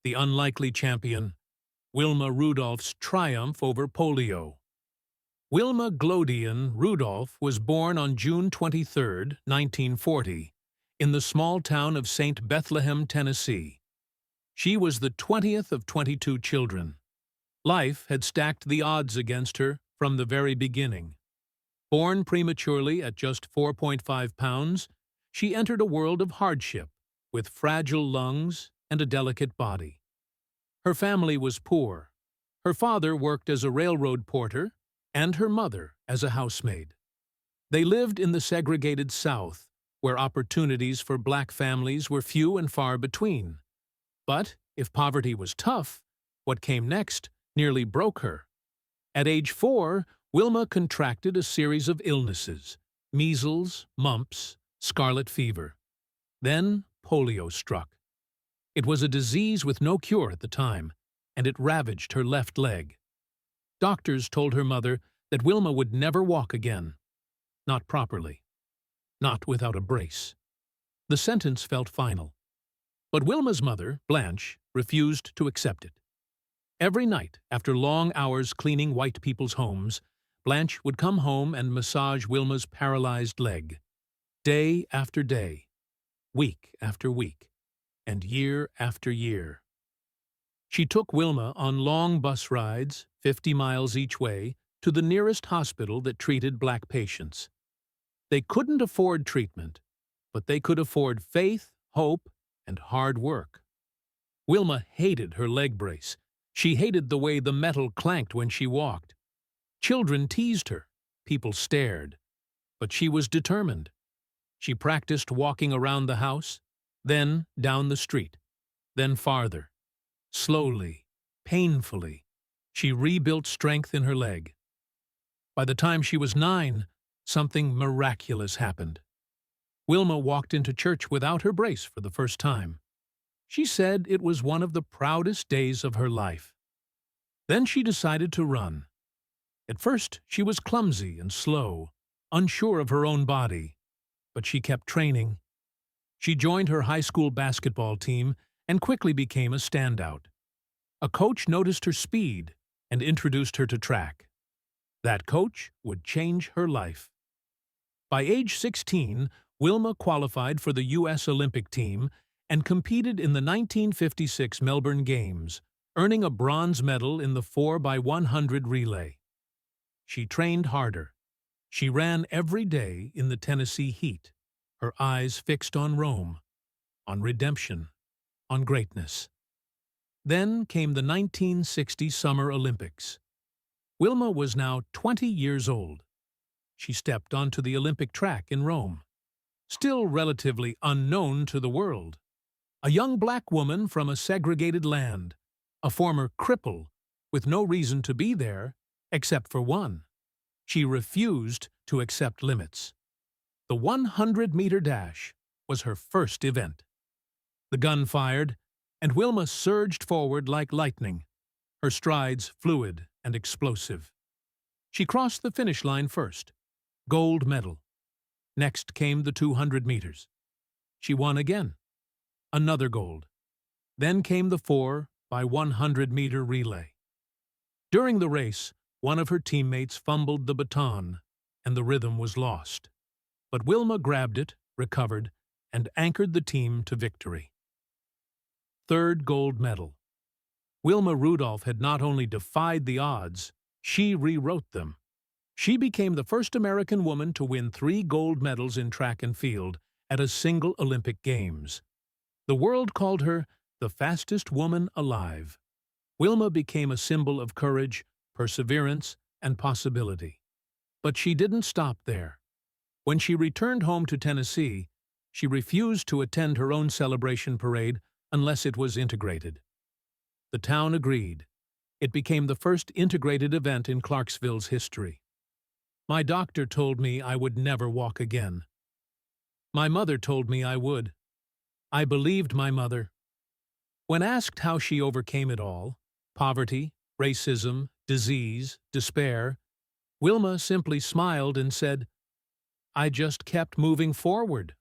the unlikely champion, Wilma Rudolph's triumph over polio. Wilma Glodian Rudolph was born on June 23, 1940, in the small town of St. Bethlehem, Tennessee. She was the 20th of 22 children. Life had stacked the odds against her from the very beginning. Born prematurely at just 4.5 pounds, she entered a world of hardship, with fragile lungs and a delicate body. Her family was poor. Her father worked as a railroad porter, and her mother as a housemaid. They lived in the segregated South, where opportunities for black families were few and far between. But if poverty was tough, what came next nearly broke her. At age 4, Wilma contracted a series of illnesses: measles, mumps, scarlet fever. Then polio struck. It was a disease with no cure at the time, and it ravaged her left leg. Doctors told her mother that Wilma would never walk again. Not properly. Not without a brace. The sentence felt final. But Wilma's mother, Blanche, refused to accept it. Every night, after long hours cleaning white people's homes, Blanche would come home and massage Wilma's paralyzed leg. Day after day, week after week, and year after year. She took Wilma on long bus rides, 50 miles each way, to the nearest hospital that treated black patients. They couldn't afford treatment, but they could afford faith, hope, and hard work. Wilma hated her leg brace. She hated the way the metal clanked when she walked. Children teased her. People stared. But she was determined. She practiced walking around the house, then down the street, then farther. Slowly, painfully, she rebuilt strength in her leg. By the time she was 9, something miraculous happened. Wilma walked into church without her brace for the first time. She said it was one of the proudest days of her life. Then she decided to run. At first, she was clumsy and slow, unsure of her own body, but she kept training. She joined her high school basketball team and quickly became a standout. A coach noticed her speed and introduced her to track. That coach would change her life. By age 16, Wilma qualified for the U.S. Olympic team and competed in the 1956 Melbourne Games, earning a bronze medal in the 4x100 relay. She trained harder. She ran every day in the Tennessee heat, her eyes fixed on Rome, on redemption, on greatness. Then came the 1960 Summer Olympics. Wilma was now 20 years old. She stepped onto the Olympic track in Rome, still relatively unknown to the world. A young black woman from a segregated land, a former cripple with no reason to be there except for one. She refused to accept limits. The 100-meter dash was her first event. The gun fired, and Wilma surged forward like lightning, her strides fluid and explosive. She crossed the finish line first. Gold medal. Next came the 200 meters. She won again. Another gold. Then came the 4x100-meter relay. During the race, one of her teammates fumbled the baton, and the rhythm was lost. But Wilma grabbed it, recovered, and anchored the team to victory. Third gold medal. Wilma Rudolph had not only defied the odds, she rewrote them. She became the first American woman to win 3 gold medals in track and field at a single Olympic Games. The world called her the fastest woman alive. Wilma became a symbol of courage, perseverance, and possibility. But she didn't stop there. When she returned home to Tennessee, she refused to attend her own celebration parade unless it was integrated. The town agreed. It became the first integrated event in Clarksville's history. My doctor told me I would never walk again. My mother told me I would. I believed my mother. When asked how she overcame it all, poverty, racism, disease, despair, Wilma simply smiled and said, "I just kept moving forward."